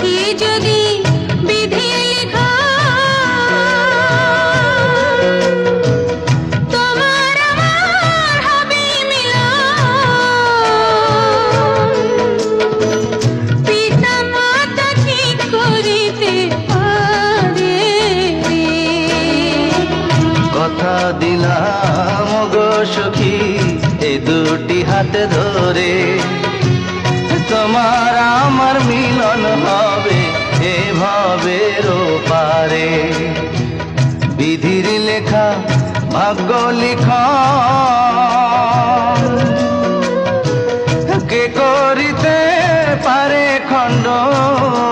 এ যদি বিধি লেখা, তোমার আমার হবে মিলন। পিতা মাতা ঠিক করিতে পারে। কথা দিলাম গো সখী এ দুটি হাত ধরে, তোমার আমার মিলন হবে এভাবের পারে। বিধির লেখা ভাগ্য লিখন কে করিতে পারে খণ্ডন।